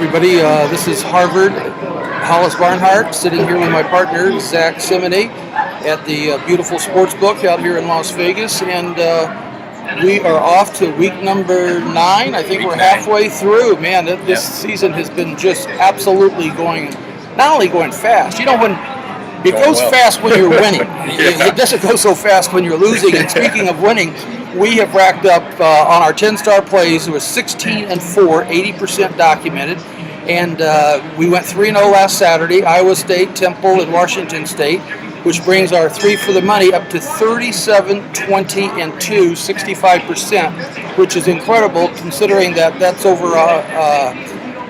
everybody. This is Harvard, Hollis Barnhart, sitting here with my partner, Zack, Cimini, at the beautiful sports book out here in Las Vegas. And we are off to week number 9. I think we're halfway through. Man, this season has been just absolutely going, not only going fast. You know, when it goes fast when you're winning. It doesn't go so fast when you're losing. And speaking of winning, we have racked up on our 10-star plays. It was 16-4, 80% documented. And we went 3-0 last Saturday, Iowa State, Temple, and Washington State, which brings our 3 for the money up to 37, 20, and 2, 65%, which is incredible considering that that's over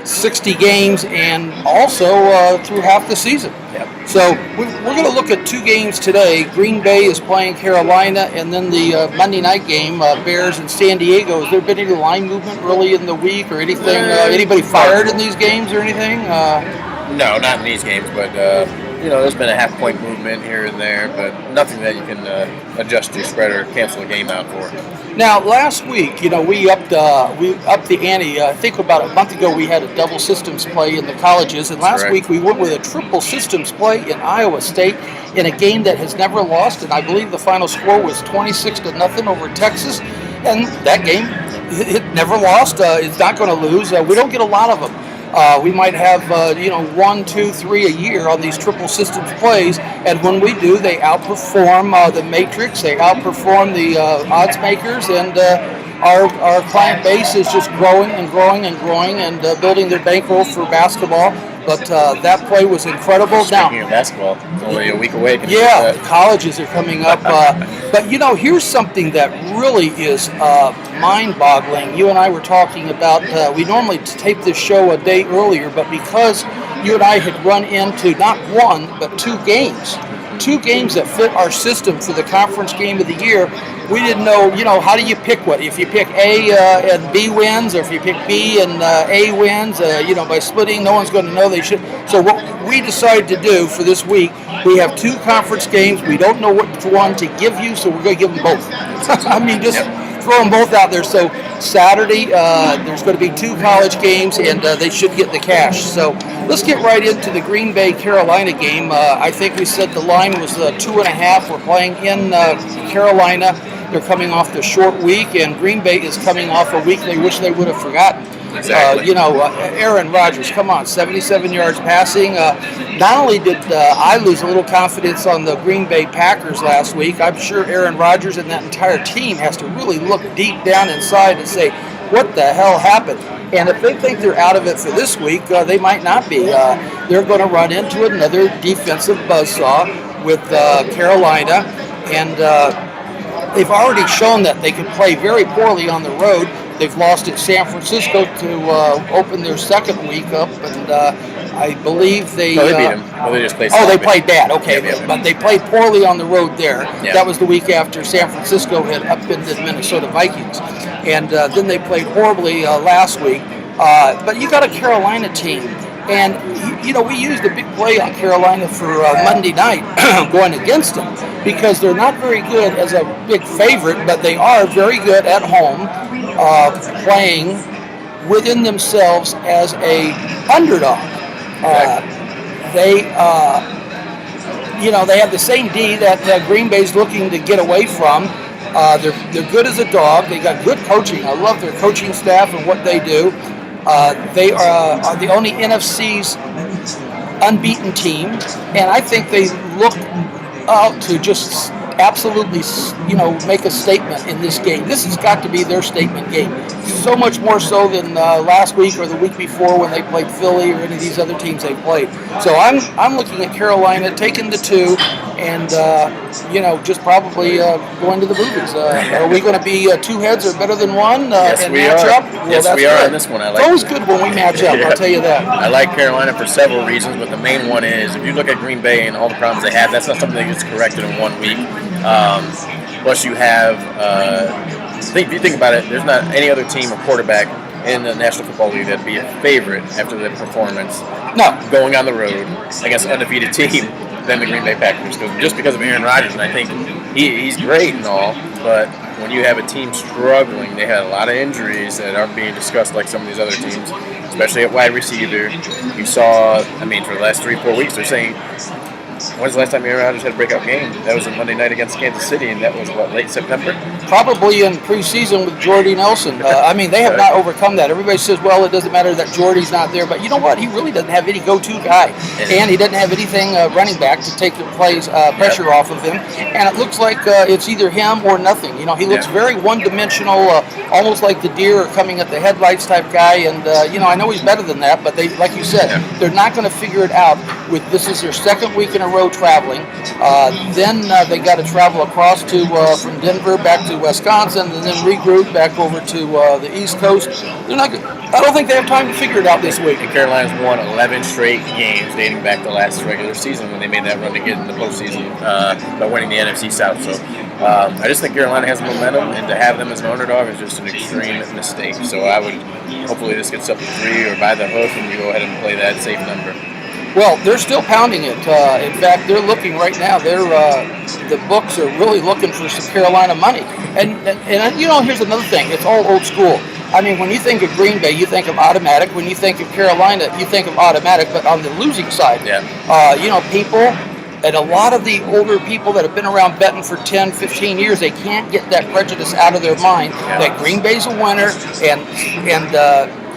60 games and also through half the season. Yep. So we're going to look at 2 games today. Green Bay is playing Carolina, and then the Monday night game, Bears and San Diego. Has there been any line movement early in the week or anything? Anybody fired in these games or anything? No, not in these games, but there's been a half-point movement here and there, but nothing that you can adjust your spread or cancel a game out for. Now, last week, we upped the ante. I think about a month ago we had a double systems play in the colleges, and last week we went with a triple systems play in Iowa State in a game that has never lost, and I believe the final score was 26-0 over Texas, and that game it never lost. It's not going to lose. We don't get a lot of them. We might have 1, 2, 3 a year on these triple systems plays, and when we do, they outperform the matrix, they outperform the odds makers, and our client base is just growing and growing and growing and building their bankroll for basketball. But that play was incredible. Speaking of basketball, it's only a week away. Colleges are coming up. But here's something that really is mind-boggling. You and I were talking about, we normally tape this show a day earlier, but because you and I had run into not 1, but 2 games. 2 games that fit our system for the conference game of the year. We didn't know, how do you pick what? If you pick A and B wins, or if you pick B and A wins, by splitting, no one's going to know they should. So what we decided to do for this week, we have 2 conference games. We don't know which one to give you, so we're going to give them both. Throw them both out there. So Saturday, there's going to be 2 college games, and they should get the cash. So let's get right into the Green Bay Carolina game. I think we said the line was 2.5. We're playing in Carolina. They're coming off the short week, and Green Bay is coming off a week they wish they would have forgotten. Exactly. Aaron Rodgers, come on, 77 yards passing. Not only did I lose a little confidence on the Green Bay Packers last week, I'm sure Aaron Rodgers and that entire team has to really look deep down inside and say, what the hell happened? And if they think they're out of it for this week, they might not be. They're going to run into another defensive buzzsaw with Carolina, and they've already shown that they can play very poorly on the road. They've lost at San Francisco to open their second week up, and I believe they... No, they beat them. Well, they just played they played bad. Okay, but they played poorly on the road there. Yeah. That was the week after San Francisco had upended the Minnesota Vikings. And then they played horribly last week. But you got a Carolina team. And, we used a big play on Carolina for Monday night going against them because they're not very good as a big favorite, but they are very good at home playing within themselves as a underdog. They have the same D that Green Bay's looking to get away from. They're good as a dog. They got good coaching. I love their coaching staff and what they do. They are the only NFC's unbeaten team, and I think they look out to just absolutely, make a statement in this game. This has got to be their statement game. So much more so than last week or the week before when they played Philly or any of these other teams they played. So I'm looking at Carolina taking the 2 and, just probably going to the movies. Are we going to be 2 heads are better than 1 yes, and we match are. up? Yes, we are in this one. It's always good when we match up, I'll tell you that. I like Carolina for several reasons, but the main one is if you look at Green Bay and all the problems they have, that's not something that gets corrected in 1 week. Plus you have, if you think about it, there's not any other team or quarterback in the National Football League that'd be a favorite after the performance. No. Going on the road against an undefeated team than the Green Bay Packers, just because of Aaron Rodgers. And I think he's great and all, but when you have a team struggling, they had a lot of injuries that aren't being discussed like some of these other teams, especially at wide receiver. You saw, I mean, for the last 3-4 weeks, they're saying, when's the last time Aaron Rodgers had a breakout game? That was a Monday night against Kansas City, and that was, what, late September? Probably in preseason with Jordy Nelson. I mean, they have not overcome that. Everybody says, well, it doesn't matter that Jordy's not there. But you know what? He really doesn't have any go-to guy. And he doesn't have anything running back to take the pressure off of him. And it looks like it's either him or nothing. You know, he looks very one-dimensional, almost like the deer are coming at the headlights type guy. And, you know, I know he's better than that. But they, like you said, they're not going to figure it out. This is their second week in a row traveling. Then they got to travel across to from Denver back to Wisconsin, and then regroup back over to the East Coast. They're not. I don't think they have time to figure it out this week. And Carolina's won 11 straight games dating back to last regular season when they made that run to get in the postseason by winning the NFC South. So I just think Carolina has momentum, and to have them as an underdog is just an extreme mistake. So I would hopefully this gets up to 3 or by the hook, and you go ahead and play that safe number. Well, they're still pounding it. In fact, they're looking right now. The books are really looking for some Carolina money. And you know, here's another thing. It's all old school. I mean, when you think of Green Bay, you think of automatic. When you think of Carolina, you think of automatic. But on the losing side, you know, people, and a lot of the older people that have been around betting for 10, 15 years, they can't get that prejudice out of their mind that Green Bay's a winner and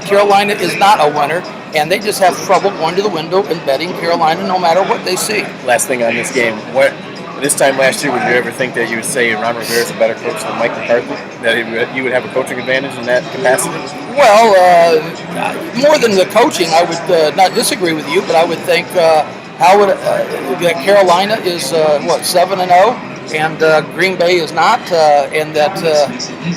Carolina is not a winner. And they just have trouble going to the window and betting Carolina no matter what they see. Last thing on this game, this time last year, would you ever think that you would say Ron Rivera is a better coach than Mike McCarthy? That you would have a coaching advantage in that capacity? Well, more than the coaching, I would not disagree with you, but I would think that Carolina is 7-0. And Green Bay is not, and that,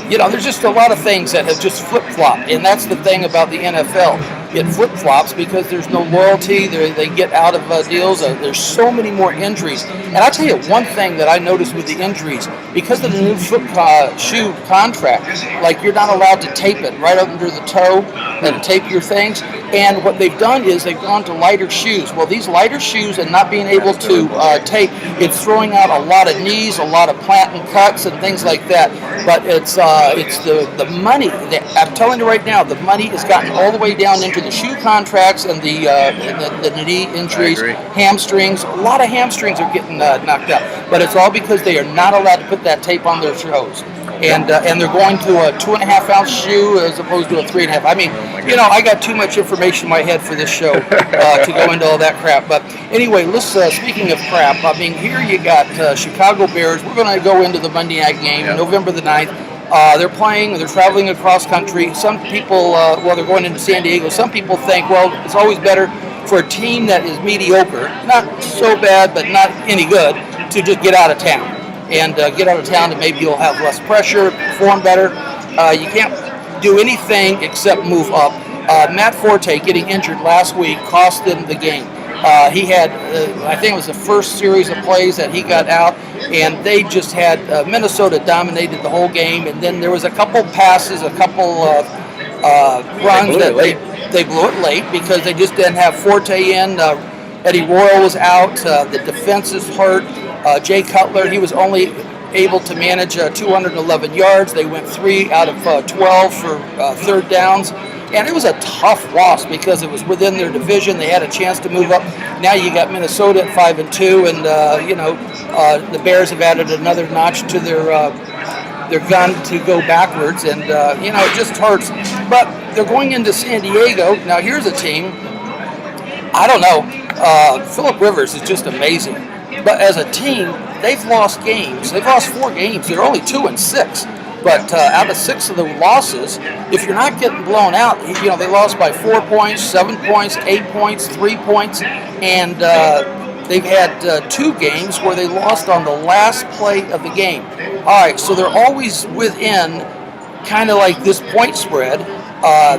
you know, there's just a lot of things that have just flip-flopped, and that's the thing about the NFL. It flip-flops because there's no loyalty, they get out of deals, there's so many more injuries. And I'll tell you one thing that I noticed with the injuries, because of the new shoe contract, like you're not allowed to tape it right under the toe and tape your things, and what they've done is they've gone to lighter shoes. Well, these lighter shoes and not being able to tape, it's throwing out a lot of knees, a lot of planting cuts and things like that. But it's the money. I'm telling you right now, the money has gotten all the way down into the shoe contracts and the knee injuries, hamstrings. A lot of hamstrings are getting knocked out. But it's all because they are not allowed to put that tape on their toes. And they're going to a 2.5-ounce shoe as opposed to a 3.5. I mean, you know, I got too much information in my head for this show to go into all that crap. But anyway, speaking of crap, I mean, here you got Chicago Bears. We're going to go into the Monday night game, November the 9th. They're traveling across country. Some people, they're going into San Diego. Some people think, well, it's always better for a team that is mediocre, not so bad, but not any good, to just get out of town. And get out of town, and maybe you'll have less pressure, perform better. You can't do anything except move up. Matt Forte getting injured last week cost them the game. He had, I think it was the first series of plays that he got out, and they just had Minnesota dominated the whole game. And then there was a couple passes, a couple runs that they blew it late because they just didn't have Forte in. Eddie Royal was out. The defense is hurt. Jay Cutler, he was only able to manage 211 yards. They went 3 out of 12 for third downs. And it was a tough loss because it was within their division. They had a chance to move up. Now you got Minnesota at 5-2, and the Bears have added another notch to their gun to go backwards, and it just hurts. But they're going into San Diego. Now here's a team. I don't know. Phillip Rivers is just amazing. But as a team, they've lost games. They've lost 4 games. They're only 2-6. But out of 6 of the losses, if you're not getting blown out, they lost by 4 points, 7 points, 8 points, 3 points, and they've had 2 games where they lost on the last play of the game. All right, so they're always within kind of like this point spread.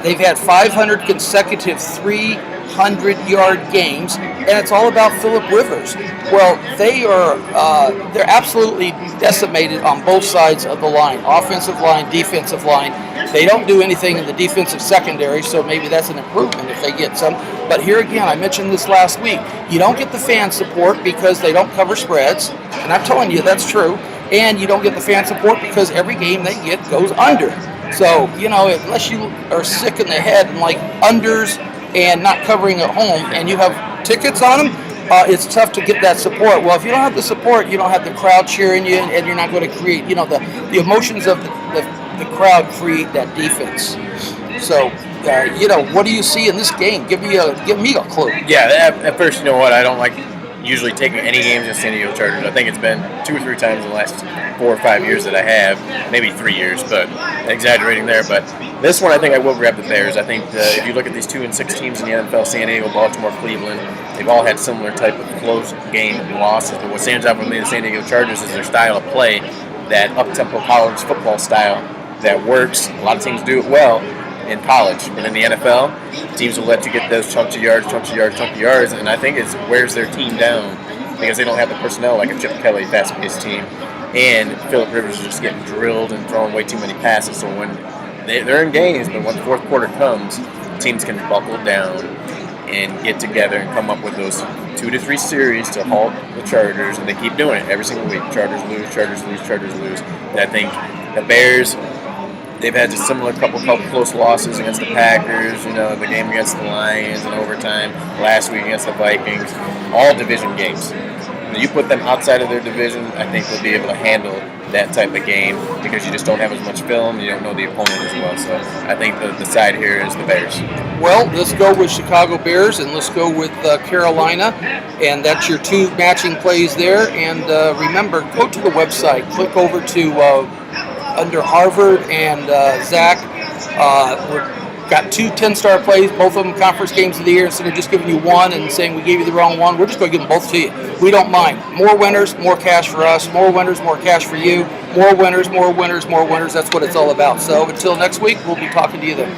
They've had 500 consecutive 300-yard games, and it's all about Phillip Rivers. Well, they're absolutely decimated on both sides of the line, offensive line, defensive line. They don't do anything in the defensive secondary, so maybe that's an improvement if they get some. But here again, I mentioned this last week, you don't get the fan support because they don't cover spreads, and I'm telling you that's true. and you don't get the fan support because every game they get goes under. So, unless you are sick in the head and like unders and not covering at home and you have tickets on them, it's tough to get that support. Well, if you don't have the support, you don't have the crowd cheering you, and you're not going to create, the emotions of the crowd create that defense. So, what do you see in this game? Give me a clue. Yeah, at first, you know what, I don't like usually taking any games in San Diego Chargers. I think it's been 2 or 3 times in the last 4 or 5 years that I have, maybe 3 years, but exaggerating there. But this one, I think I will grab the Bears. I think if you look at these 2-6 teams in the NFL, San Diego, Baltimore, Cleveland, they've all had similar type of close game losses. But what stands out for me, the San Diego Chargers, is their style of play, that up-tempo college football style that works. A lot of teams do it well in college, but in the NFL, teams will let you get those chunks of yards, and I think it wears their team down because they don't have the personnel like a Chip Kelly fast-paced team, and Phillip Rivers is just getting drilled and throwing way too many passes. So when they're in games, but when the fourth quarter comes, teams can buckle down and get together and come up with those 2 to 3 series to halt the Chargers, and they keep doing it every single week. Chargers lose. And I think the Bears, they've had a similar couple close losses against the Packers, the game against the Lions in overtime, last week against the Vikings, all division games. When you put them outside of their division, I think they'll be able to handle that type of game because you just don't have as much film, you don't know the opponent as well. So I think the side here is the Bears. Well, let's go with Chicago Bears, and let's go with Carolina, and that's your 2 matching plays there. And remember, go to the website, click over to under Harvard and Zack. We've got 2 10-star plays, both of them conference games of the year. Instead of just giving you one and saying we gave you the wrong one, we're just going to give them both to you. We don't mind. More winners, more cash for us. More winners, more cash for you. More winners, more winners, more winners. That's what it's all about. So until next week, we'll be talking to you then.